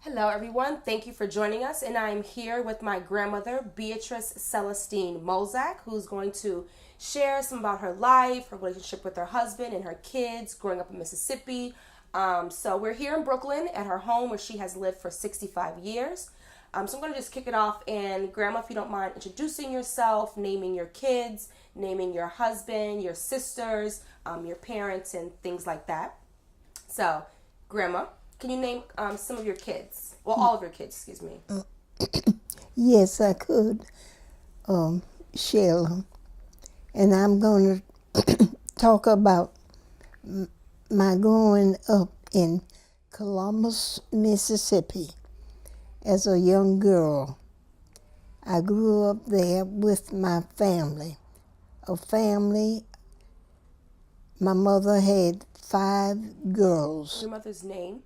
Hello, everyone. Thank you for joining us. And I'm here with my grandmother, Beatrice Celestine Molzak, who's going to share some about her life, her relationship with her husband and her kids, growing up in Mississippi. So we're here in Brooklyn at her home where she has lived for 65 years. So I'm going to just kick it off. And Grandma, if you don't mind introducing yourself, naming your kids, naming your husband, your sisters, your parents, and things like that. So, Grandma, can you name some of your kids? Well, all of your kids, excuse me. Yes, I could, Sheila. And I'm going to talk about my growing up in Columbus, Mississippi as a young girl. I grew up there with my family. My mother had 5 girls. Your mother's name?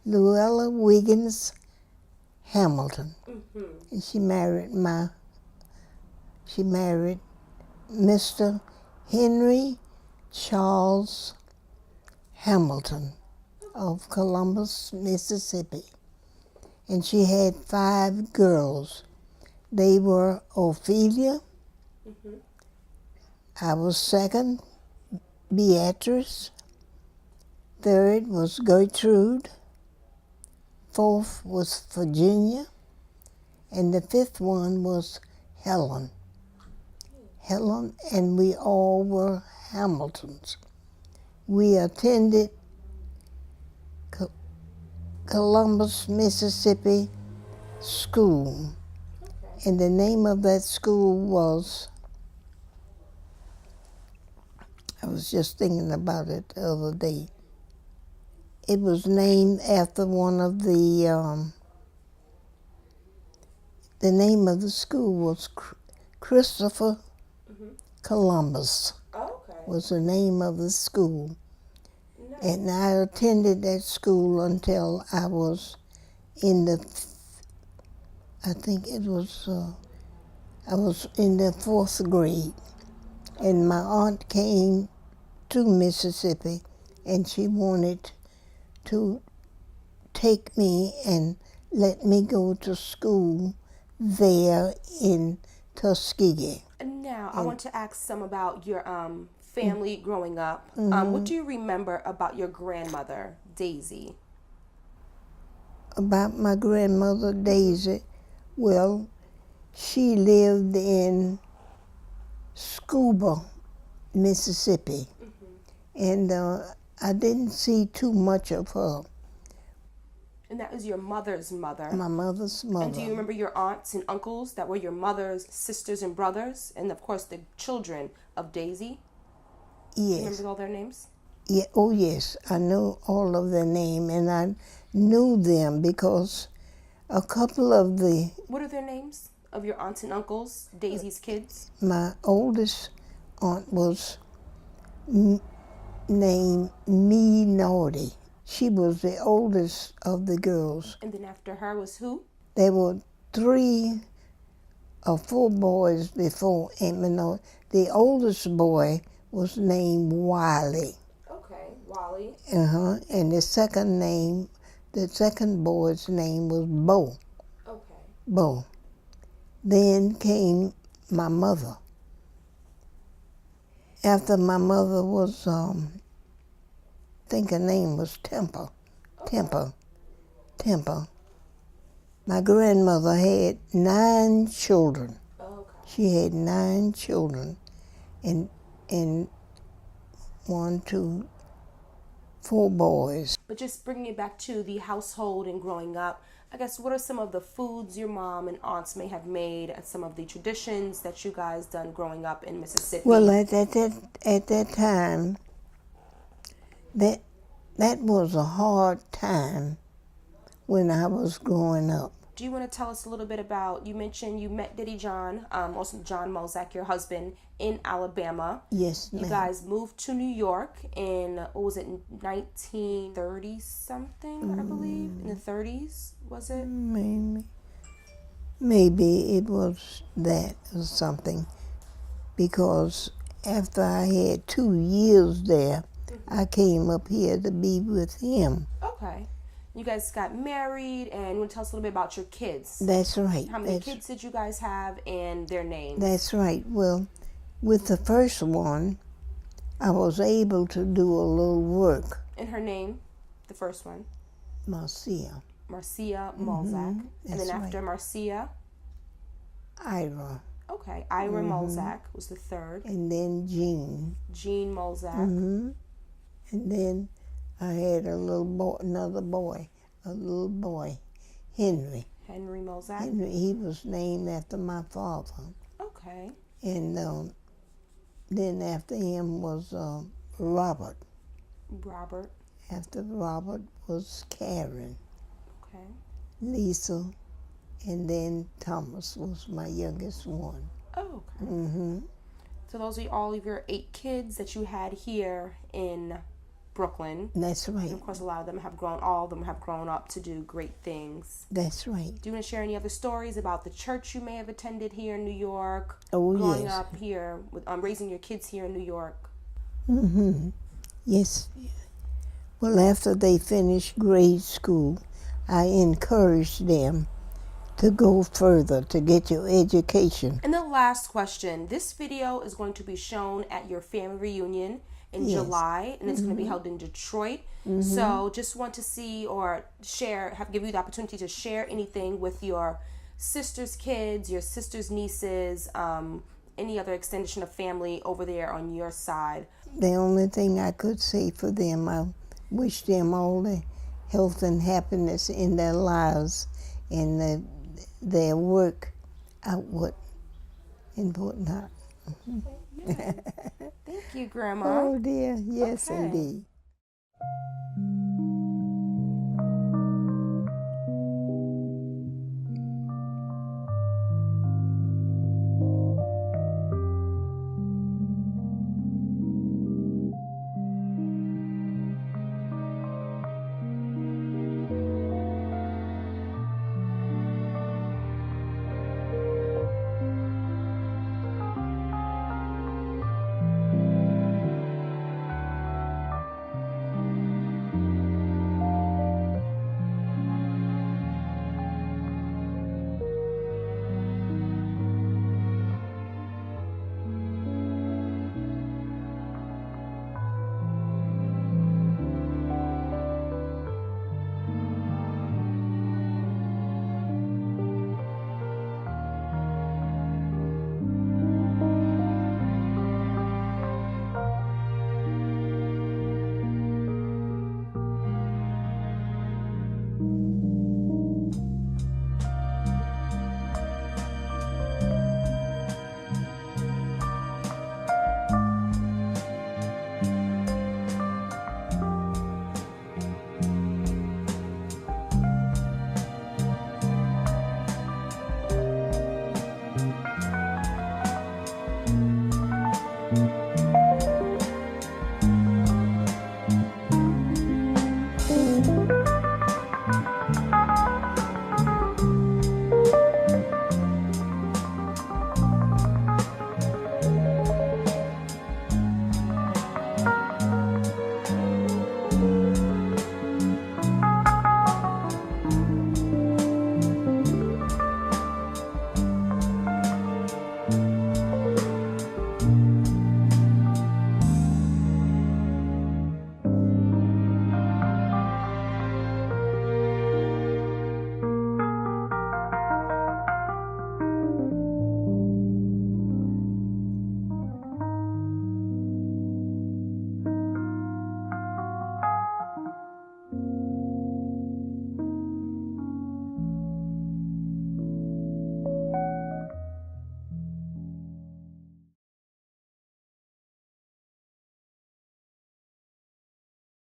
Luella Wiggins Hamilton. And she married Mr. Henry Charles Hamilton of Columbus, Mississippi. And she had 5 girls. They were Ophelia. I was second, Beatrice. Third was Gertrude. Fourth was Virginia. And the 5th one was Helen. And we all were Hamiltons. We attended Columbus, Mississippi school. And the name of that school was, I was just thinking about it the other day. It was named after one of the name of the school was Christopher Columbus. Okay. Was the name of the school. Nice. And I attended that school until I was in the, I think it was, I was in the 4th grade. And my aunt came to Mississippi and she wanted to take me and let me go to school there in Tuskegee. And now I want to ask some about your family growing up. What do you remember about your grandmother, Daisy? About my grandmother Daisy, well, she lived in Scuba, Mississippi. And I didn't see too much of her. And that was your mother's mother. My mother's mother. And do you remember your aunts and uncles that were your mother's sisters and brothers? And of course, the children of Daisy? Yes. Do you remember all their names? Yeah. Oh, yes. I know all of their name, and I knew them because a couple of What are their names of your aunts and uncles, Daisy's kids? my oldest aunt was named Me Naughty. She was the oldest of the girls. And then after her was who? There were 3 or 4 boys before Aunt Minot. The oldest boy was named Wiley. Okay, Wally. And the second boy's name was Bo. Okay. Bo. Then came my mother. After my mother was, I think her name was Temper. Temper. My grandmother had 9 children. Okay. She had 9 children, and 1, 2, 4 boys. But just bringing it back to the household and growing up, I guess what are some of the foods your mom and aunts may have made and some of the traditions that you guys done growing up in Mississippi? Well, at that time, that was a hard time when I was growing up. Do you want to tell us a little bit about, you mentioned you met Diddy John, also John Molzak, your husband, in Alabama. Yes, ma'am. You guys moved to New York in, what was it, 1930-something, I believe? In the 30s, was it? Maybe it was that or something, because after I had 2 years there, I came up here to be with him. Okay. You guys got married, and you want to tell us a little bit about your kids. That's right. How many kids did you guys have, and their names? That's right. Well, with the first one, I was able to do a little work. And her name, the first one? Marcia. Marcia Molzak. And then after Marcia? Ira. Okay, Ira Molzak was the third. And then Jean. Jean Molzak. And then I had a little boy, another boy, a little boy, Henry. Henry Molzak. Henry, he was named after my father. Okay. And then after him was Robert. Robert. After Robert was Karen. Okay. Lisa. And then Thomas was my youngest one. Oh, okay. So those are all of your 8 kids that you had here in Brooklyn. That's right. And of course, all of them have grown up to do great things. That's right. Do you want to share any other stories about the church you may have attended here in New York? Oh, growing yes. up here, with raising your kids here in New York. Yes. Well, after they finished grade school, I encouraged them to go further, to get your education. And the last question, this video is going to be shown at your family reunion in July, and it's going to be held in Detroit. So just want to see or share, give you the opportunity to share anything with your sister's kids, your sister's nieces, any other extension of family over there on your side. The only thing I could say for them, I wish them all the health and happiness in their lives and their work outward and whatnot. Thank you, Grandma. Oh dear, yes Okay. indeed.